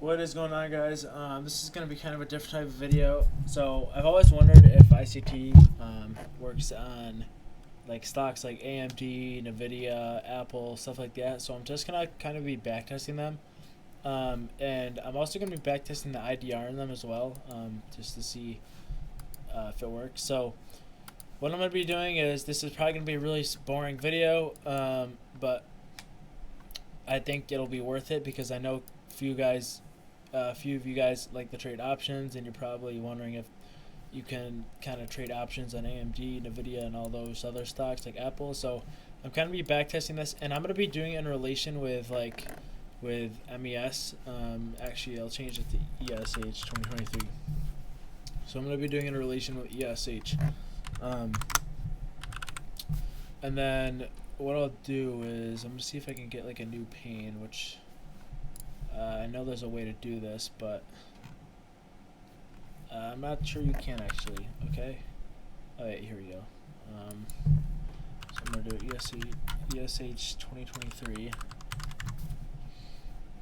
What is going on, guys? This is going to be kind of a different type of video. So I've always wondered if ICT works on like stocks like AMD, NVDA, Apple, stuff like that. So I'm just going to kind of be backtesting them. And I'm also going to be backtesting the IDR in them as well, just to see if it works. So what I'm going to be doing is, this is probably going to be a really boring video, but I think it'll be worth it because I know a few of you guys like to trade options, and you're probably wondering if you can kind of trade options on AMD, NVIDIA, and all those other stocks like Apple. So I'm kind of be backtesting this, and I'm going to be doing it in relation with MES. Actually, I'll change it to ESH 2023. So I'm going to be doing it in relation with ESH. And then what I'll do is I'm going to see if I can get like a new pane, which I know there's a way to do this, but I'm not sure you can actually. Okay. Oh yeah, here we go. So I'm going to do ESH 2023. Okay,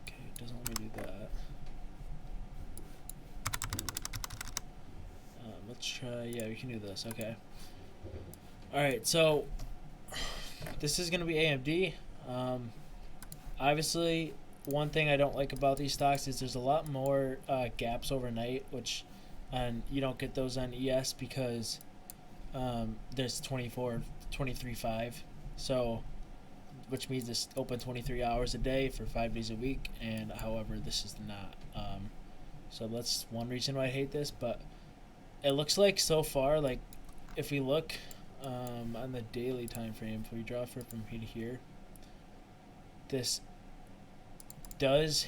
it doesn't let me do that. Let's try, yeah, we can do this, okay. Alright, so this is going to be AMD. Obviously, one thing I don't like about these stocks is there's a lot more gaps overnight, and you don't get those on ES because there's 23.5, so which means it's open 23 hours a day for 5 days a week, and however this is not. So that's one reason why I hate this, but it looks like so far, like if we look on the daily time frame, if we draw from here to here, this does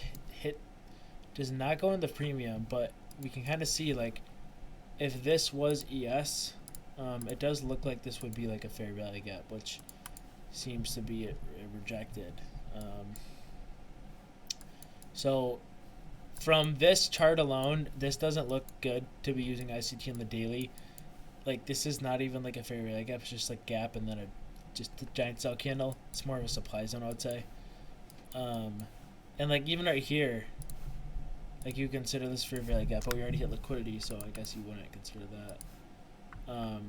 not go in the premium, but we can kind of see, like, if this was ES, it does look like this would be like a fair value gap, which seems to be rejected. So from this chart alone, this doesn't look good to be using ICT on the daily. Like, this is not even like a fair value gap, it's just like gap and then just a giant sell candle. It's more of a supply zone, I would say. And like even right here, like you consider this fair value gap, but we already hit liquidity, so I guess you wouldn't consider that.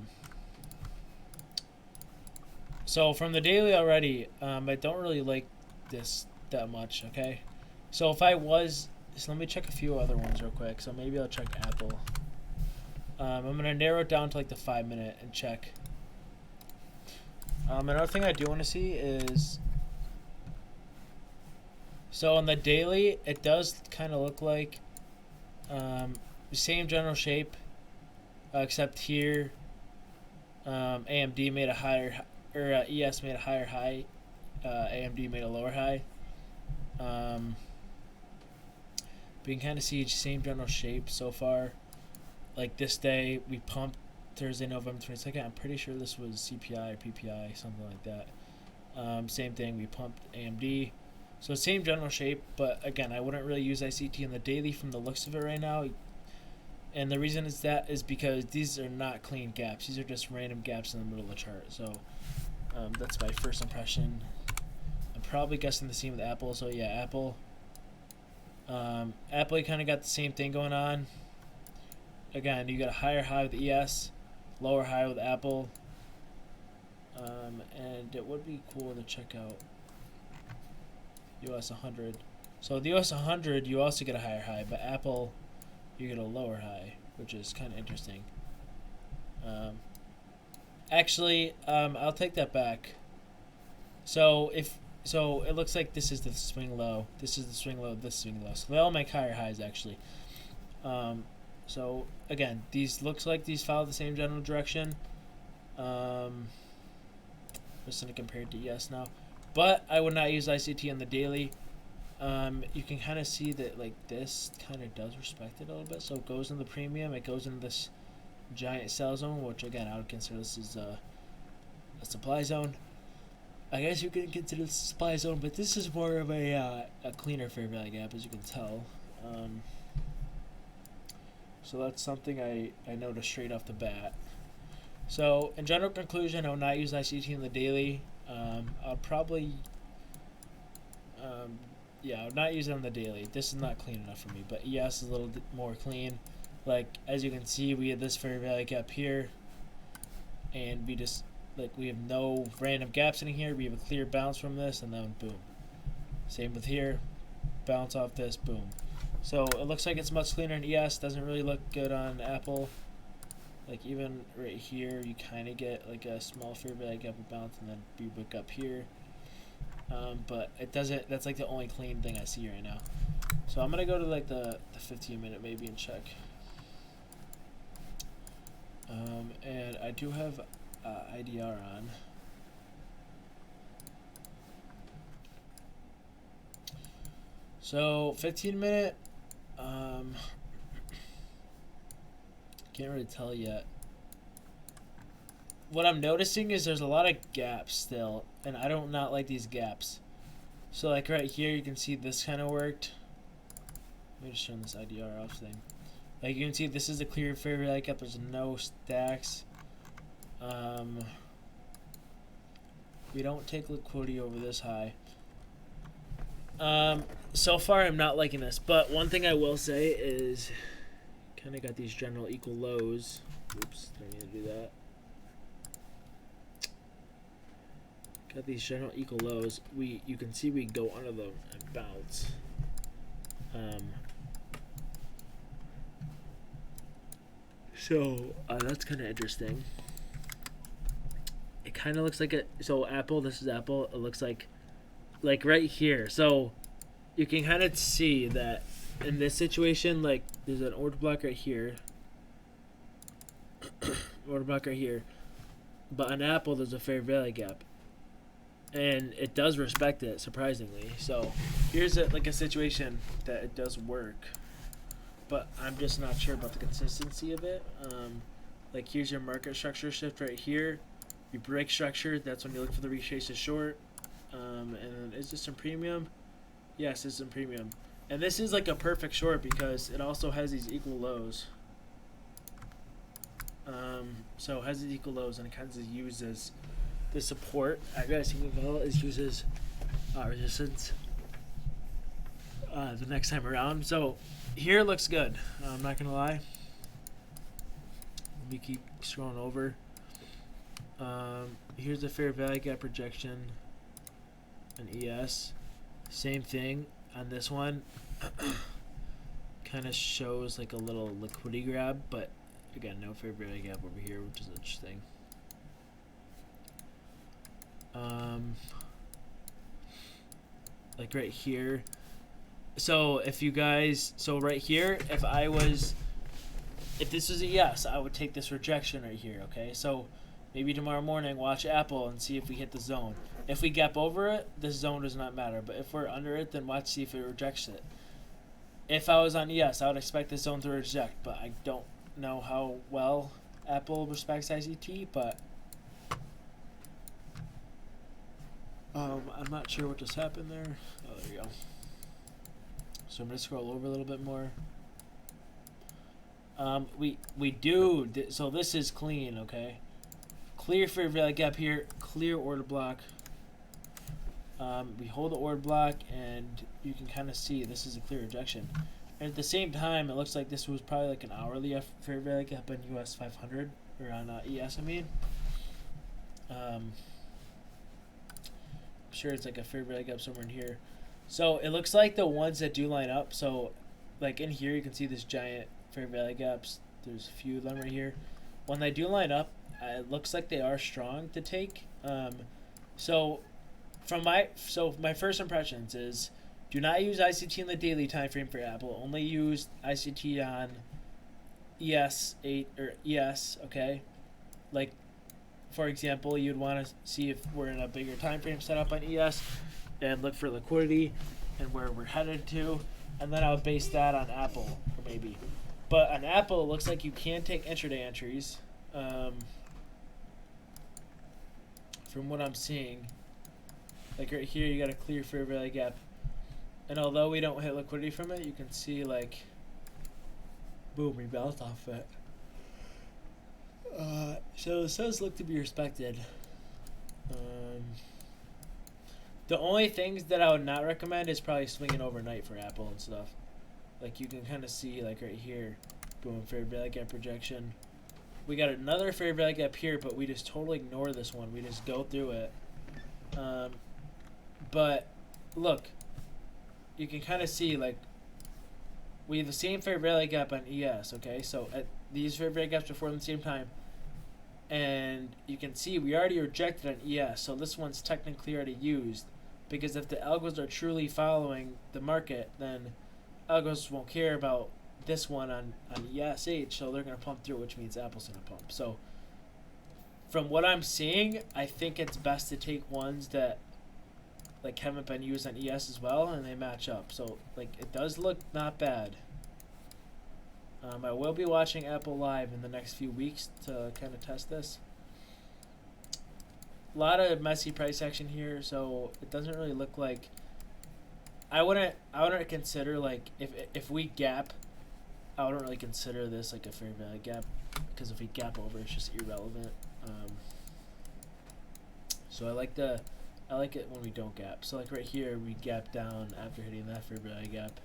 So from the daily already, I don't really like this that much. Okay, so if I was, so let me check a few other ones real quick. So maybe I'll check Apple. I'm gonna narrow it down to like the 5 minute and check. Another thing I do want to see is, so on the daily, it does kind of look like same general shape, except here AMD made a higher, or ES made a higher high, AMD made a lower high. But you can kind of see same general shape so far. Like this day, we pumped Thursday, November 22nd. I'm pretty sure this was CPI or PPI, something like that. Same thing, we pumped AMD. So same general shape, but again, I wouldn't really use ICT in the daily from the looks of it right now. And the reason is because these are not clean gaps. These are just random gaps in the middle of the chart. So that's my first impression. I'm probably guessing the same with Apple. So yeah, Apple. Apple, you kind of got the same thing going on. Again, you got a higher high with ES, lower high with Apple. And it would be cool to check out US 100. So the US 100, you also get a higher high, but Apple, you get a lower high, which is kind of interesting. Actually, I'll take that back. So it looks like this is the swing low. This is the swing low. This swing low. So they all make higher highs actually. So again, these looks like these follow the same general direction. Just gonna compare it to ES now. But I would not use ICT on the daily. You can kind of see that like this kind of does respect it a little bit. So it goes in the premium. It goes in this giant sell zone, which again I would consider this is a supply zone. I guess you can consider this a supply zone, but this is more of a cleaner fair value gap, as you can tell. So that's something I noticed straight off the bat. So in general conclusion, I will not use ICT in the daily. I'll probably yeah, I'm not using on the daily. This is not clean enough for me, but ES is a little more clean. Like, as you can see, we had this fair value gap here, and we just, like, we have no random gaps in here. We have a clear bounce from this, and then boom. Same with here, bounce off this, boom. So it looks like it's much cleaner in ES. Doesn't really look good on Apple. Like, even right here, you kind of get like a small fair value gap bounce, and then we book up here. But it doesn't. That's like the only clean thing I see right now. So I'm gonna go to like the 15-minute maybe and check. And I do have IDR on. So 15-minute. Can't really tell yet. What I'm noticing is there's a lot of gaps still, and I don't not like these gaps. So like right here, you can see this kind of worked. Let me just turn this IDR off thing. Like you can see, this is a clear fair value gap. There's no stacks. We don't take liquidity over this high. So far, I'm not liking this. But one thing I will say is, kind of got these general equal lows. Oops, don't need to do that. Got these general equal lows. You can see we go under them and bounce. So that's kind of interesting. It kind of looks like it. So Apple, this is Apple. It looks like right here. So you can kind of see that in this situation, like there's an order block right here, order block right here, but on Apple there's a fair value gap, and it does respect it surprisingly. So here's like a situation that it does work, but I'm just not sure about the consistency of it. Like here's your market structure shift right here. You break structure, that's when you look for the retrace to short. And is this in premium? Yes, it's in premium. And this is like a perfect short because it also has these equal lows. So it has these equal lows, and it kind of uses the support. I guess eval is uses resistance the next time around. So here it looks good. I'm not gonna lie. Let me keep scrolling over. Here's the fair value gap projection. An ES, same thing on this one. Kind of shows like a little liquidity grab, but again, no fair value gap over here, which is interesting. Like right here. So if you guys, so right here, if this was a yes, I would take this rejection right here. Okay, so maybe tomorrow morning watch Apple and see if we hit the zone. If we gap over it, this zone does not matter. But if we're under it, then watch see if it rejects it. If I was on ES, I would expect this zone to reject, but I don't know how well Apple respects ICT, but I'm not sure what just happened there. Oh, there you go. So I'm going to scroll over a little bit more. We do, so this is clean, okay? Clear fair value gap here, clear order block. We hold the order block, and you can kind of see this is a clear rejection. And at the same time, it looks like this was probably like an hourly fair value gap on US 500, or on ES, I mean. I'm sure it's like a fair value gap somewhere in here. So it looks like the ones that do line up, so like in here you can see this giant fair value gaps. There's a few of them right here. When they do line up, it looks like they are strong to take. So my first impressions is, do not use ICT in the daily time frame for Apple. Only use ICT on ES8 or ES. Okay, like for example, you'd want to see if we're in a bigger time frame setup on ES, and look for liquidity and where we're headed to, and then I would base that on Apple or maybe. But on Apple, it looks like you can take intraday entries. From what I'm seeing, like right here, you got a clear fair value gap, and although we don't hit liquidity from it, you can see like, boom, we bounced off it. So this does look to be respected. The only things that I would not recommend is probably swinging overnight for Apple and stuff. Like you can kind of see like right here, boom, fair value gap projection. We got another fair value gap here, but we just totally ignore this one. We just go through it. But look, you can kind of see like we have the same fair value gap on ES. Okay, so at these fair value gaps before them at the same time, and you can see we already rejected on ES. So this one's technically already used, because if the algos are truly following the market, then algos won't care about this one on ESH, so they're going to pump through, which means Apple's going to pump. So from what I'm seeing, I think it's best to take ones that like haven't been used on ES as well, and they match up. So like it does look not bad. I will be watching Apple Live in the next few weeks to kind of test this. A lot of messy price action here, so it doesn't really look like. I wouldn't consider like if we gap, I wouldn't really consider this like a fair value gap, because if we gap over, it's just irrelevant. So I like it when we don't gap. So like right here, we gap down after hitting that fair value gap.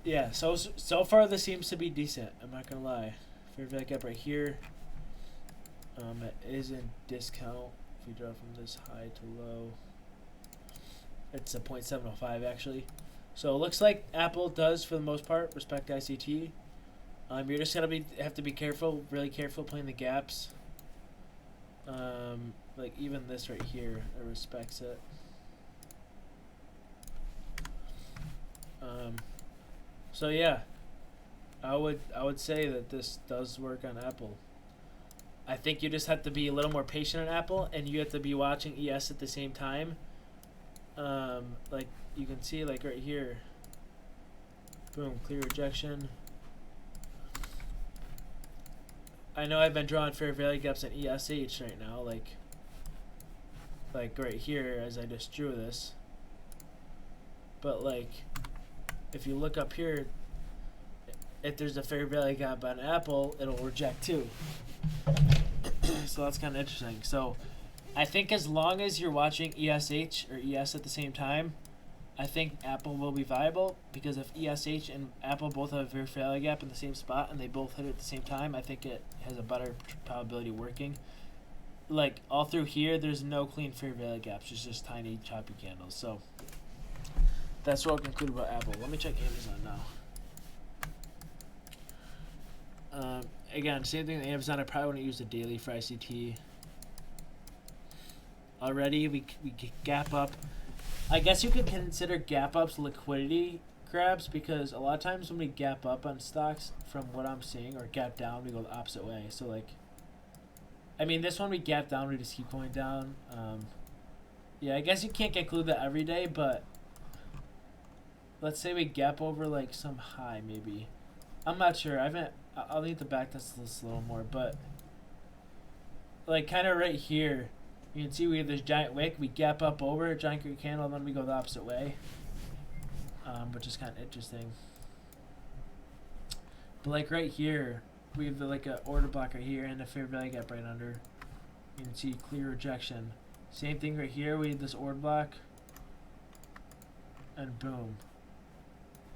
Yeah, so far this seems to be decent. I'm not gonna lie. Fair value gap right here. It is in discount. If we draw from this high to low, it's a 0.705 actually. So it looks like Apple does, for the most part, respect ICT. You're just gonna have to be careful, really careful playing the gaps. Like even this right here, it respects it. So yeah, I would say that this does work on Apple. I think you just have to be a little more patient on Apple, and you have to be watching ES at the same time. Like you can see, like right here, boom, clear rejection. I know I've been drawing fair value gaps on ESH right now, like right here as I just drew this. But like, if you look up here, if there's a fair value gap on Apple, it'll reject too. So that's kind of interesting. So I think as long as you're watching ESH or ES at the same time, I think Apple will be viable, because if ESH and Apple both have a fair value gap in the same spot and they both hit it at the same time, I think it has a better probability of working. Like all through here, there's no clean fair value gaps. It's just tiny choppy candles. So that's what I'll conclude about Apple. Let me check Amazon now. Again, same thing with Amazon. I probably wouldn't use the daily for ICT. Already, we gap up. I guess you could consider gap ups liquidity grabs, because a lot of times when we gap up on stocks, from what I'm seeing, or gap down, we go the opposite way. So like, I mean, this one we gap down, we just keep going down. Yeah, I guess you can't conclude that every day, but let's say we gap over like some high, maybe. I'm not sure. I'll need to backtest this a little more, but like kind of right here, you can see we have this giant wick. We gap up over a giant green candle, and then we go the opposite way, which is kind of interesting. But like right here, we have like a order block right here and a fair value gap right under. You can see clear rejection. Same thing right here. We have this order block, and boom.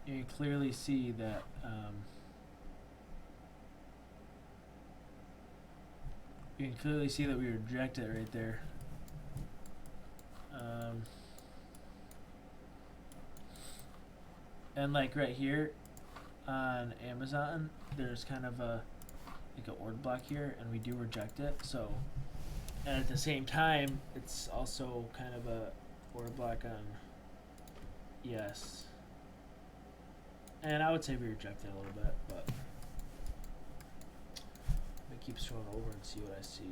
You can clearly see that. You can clearly see that we reject it right there. And like right here on Amazon, there's kind of a like an order block here, and we do reject it. So, and at the same time, it's also kind of a order block on yes. And I would say we reject it a little bit, but keep scrolling over and see what I see.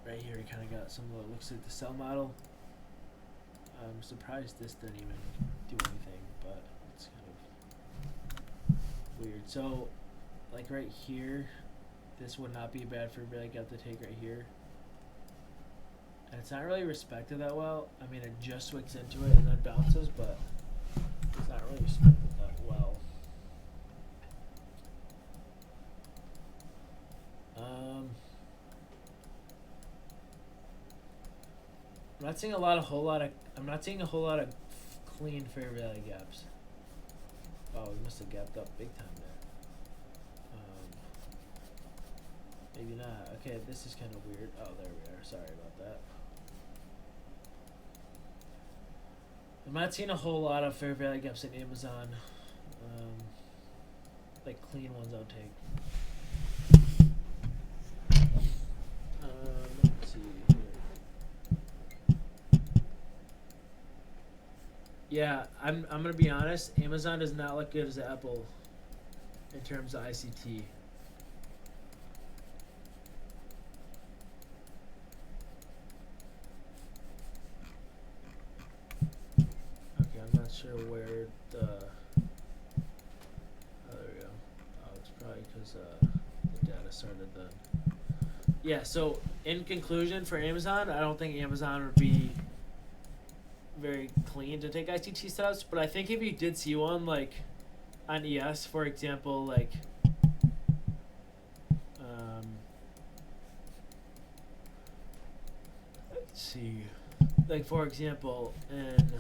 Right here, we kind of got some of what looks like the sell model. I'm surprised this didn't even do anything, but it's kind of weird. So, like right here, this would not be bad for really got the take right here. And it's not really respected that well. I mean, it just wicks into it and then bounces, but it's not really respected that well. I'm not seeing a whole lot of clean fair value gaps. Oh, we must have gapped up big time there. Maybe not. Okay, this is kind of weird. Oh, there we are. Sorry about that. I'm not seeing a whole lot of fair value gaps in Amazon. Like clean ones I'll take. Let's see here. Yeah, I'm gonna be honest. Amazon does not look good as Apple in terms of ICT. Okay, I'm not sure where the. Oh, there we go. Oh, it's probably because the data started then. Yeah. So in conclusion, for Amazon, I don't think Amazon would be very clean to take ICT setups, but I think if you did see one like on ES, for example, like let's see, like for example, and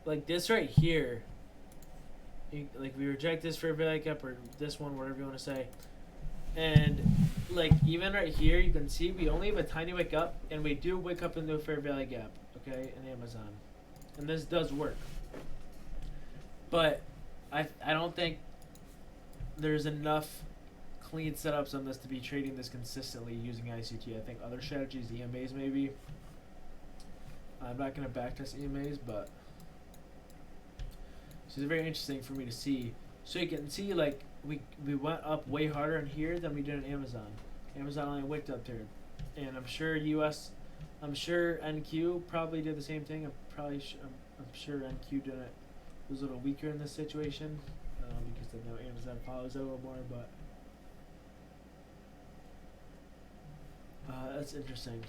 like this right here, like we reject this for value gap or this one, whatever you want to say. And like even right here, you can see we only have a tiny wick up, and we do wick up into a fair value gap, okay, in Amazon, and this does work. But I don't think there's enough clean setups on this to be trading this consistently using ICT. I think other strategies, EMAs maybe. I'm not gonna backtest EMAs, but this is very interesting for me to see. So you can see like we went up way harder in here than we did in Amazon. Amazon only wicked up there, and I'm sure I'm sure NQ probably did the same thing. I'm sure NQ did it, was a little weaker in this situation because they know Amazon follows a little more. But that's interesting.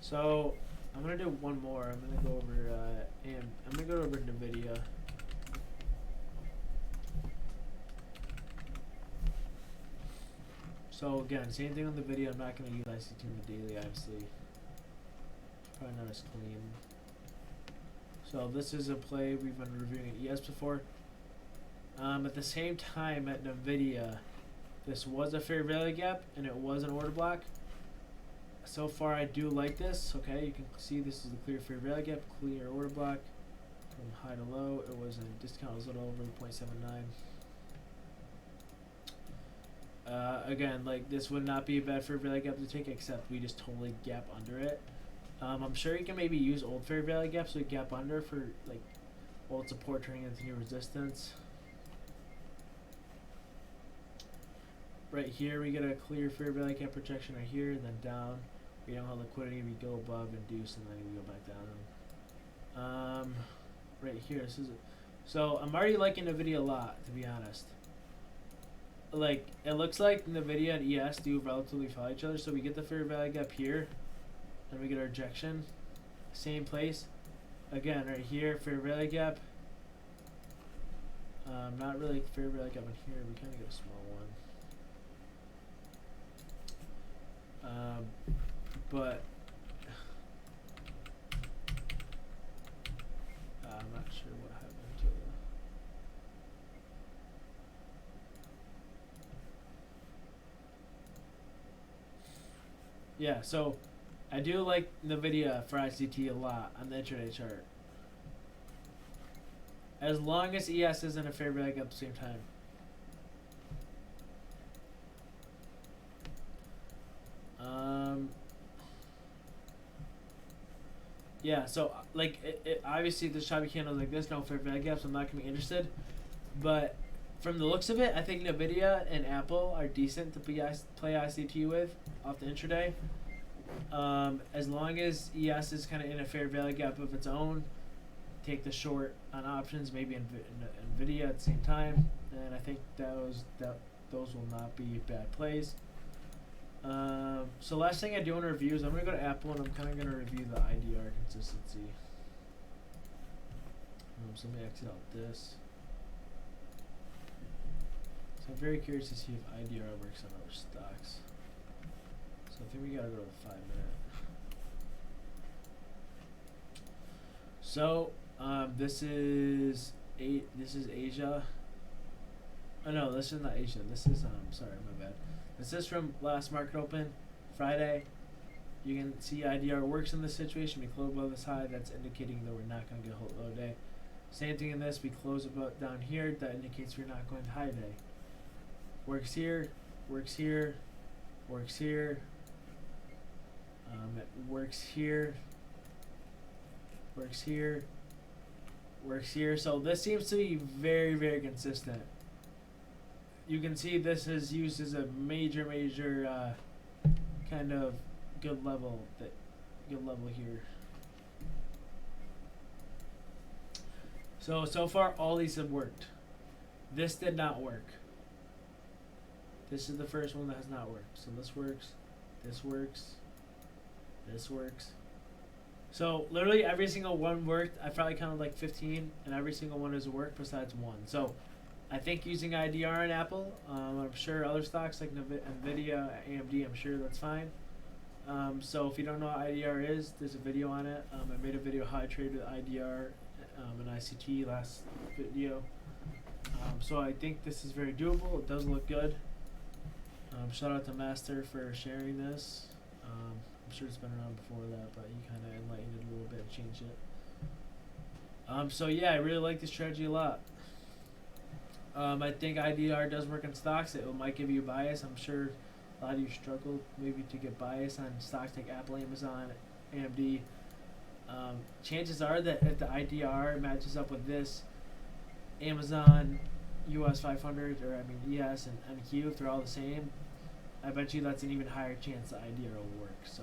So I'm gonna do one more. I'm gonna go over NVDA. So again, same thing on the video. I'm not gonna use ICT in the daily, obviously. Probably not as clean. So this is a play we've been reviewing at ES before. At the same time at NVIDIA, this was a fair value gap and it was an order block. So far I do like this. Okay, you can see this is a clear fair value gap, clear order block from high to low. It was a discount, was a little over 0.79. Again, like this would not be a bad fair value gap to take, except we just totally gap under it. I'm sure you can maybe use old fair value gaps to gap under for like old support turning into new resistance. Right here we get a clear fair value gap projection right here, then down. We don't have liquidity, we go above, induce, and then we go back down. Right here, this is so I'm already liking NVIDIA a lot, to be honest. Like it looks like NVIDIA and ES do relatively follow each other, so we get the fair value gap here, and we get our rejection, same place. Again, right here, fair value gap. Not really fair value gap in here. We kind of get a small one. But I'm not sure what happened to it. Yeah, so I do like NVIDIA for ICT a lot on the intraday chart. As long as ES isn't a fair value gap at the same time. Yeah, so like it obviously the choppy candles like this, no fair value gaps, I'm not gonna be interested. But from the looks of it, I think NVIDIA and Apple are decent to play ICT with off the intraday. As long as ES is kind of in a fair value gap of its own, take the short on options, maybe NVIDIA at the same time, and I think those will not be bad plays. So last thing I do want to review is I'm going to go to Apple and I'm kind of going to review the IDR consistency. So let me exit out this. So I'm very curious to see if IDR works on other stocks. So I think we gotta go to the 5 minute. So this is Asia. Oh no, this is not Asia. This is sorry, my bad. This is from last market open, Friday. You can see IDR works in this situation. We close above this high. That's indicating that we're not going to get a low day. Same thing in this. We close about down here. That indicates we're not going to high day. Works here. Works here. Works here. It works here. Works here. Works here. So this seems to be very, very consistent. You can see this is used as a major kind of good level here. So far all these have worked. This did not work. This is the first one that has not worked. So this works, this works, this works. So literally every single one worked. I probably counted like 15 and every single one has worked besides one. So I think using IDR on Apple, I'm sure other stocks like NVDA, AMD, I'm sure that's fine. So if you don't know what IDR is, there's a video on it. I made a video how I trade with IDR and ICT last video. So I think this is very doable. It does look good. Shout out to Master for sharing this. I'm sure it's been around before that, but he kind of enlightened it a little bit and changed it. So yeah, I really like this strategy a lot. I think IDR does work on stocks. It might give you bias. I'm sure a lot of you struggle maybe to get bias on stocks like Apple, Amazon, AMD. Chances are that if the IDR matches up with this, Amazon, US 500, or I mean ES and MQ, if they're all the same, I bet you that's an even higher chance the IDR will work. So,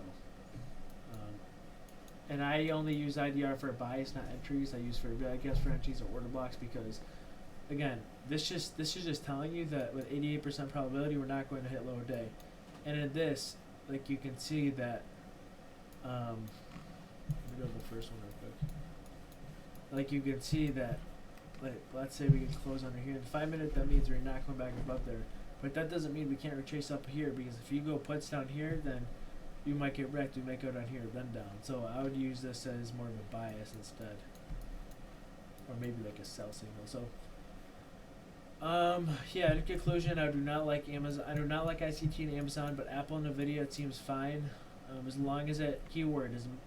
and I only use IDR for bias, not entries. I use for entries or order blocks because, again, this is just telling you that with 88% probability we're not going to hit lower day, and in this, like you can see that. Let me go to the first one real quick. Like you can see that, like let's say we can close under here in 5 minutes. That means we're not going back above there, but that doesn't mean we can't retrace up here because if you go puts down here, then you might get wrecked. You might go down here, then down. So I would use this as more of a bias instead, or maybe like a sell signal. So. Yeah, in conclusion, I do not like Amazon. I do not like ICT and Amazon, but Apple and NVIDIA it seems fine. As long as it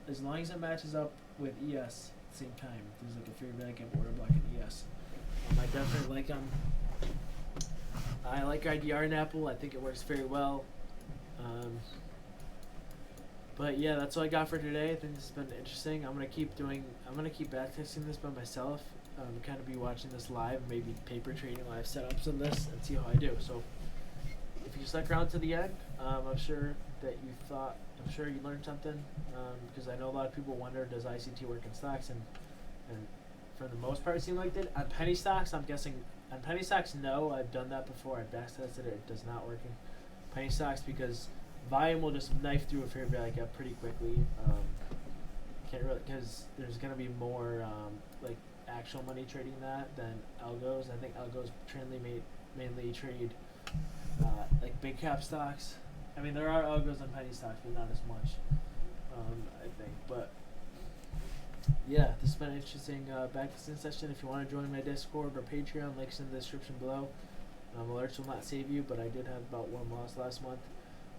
as long as it matches up with ES at the same time. There's like a fair value order block in ES. I definitely like them. I like IDR in Apple. I think it works very well. But yeah, that's all I got for today. I think this has been interesting. I'm gonna keep backtesting this by myself. Kind of be watching this live, maybe paper trading live setups on this and see how I do. So if you stuck around to the end, I'm sure you learned something, because I know a lot of people wonder, does ICT work in stocks, and for the most part it seemed like it did. On penny stocks, I'm guessing, on penny stocks, no, I've done that before, I've backtested it, it does not work in penny stocks because volume will just knife through a fair value gap pretty quickly. Can't really, because there's going to be more like actual money trading that than algos. I think algos mainly trade like big cap stocks. I mean, there are algos on penny stocks, but not as much, I think. But yeah, this has been an interesting backtesting session. If you want to join my Discord or Patreon, links in the description below. Alerts will not save you, but I did have about one loss last month.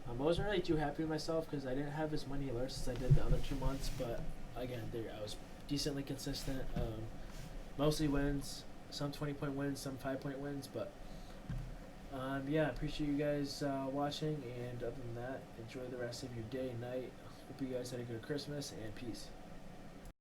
I wasn't really too happy with myself because I didn't have as many alerts as I did the other 2 months, but again, I was decently consistent. Mostly wins, some 20-point wins, some 5-point wins, but yeah, appreciate you guys watching, and other than that, enjoy the rest of your day and night. Hope you guys had a good Christmas, and peace.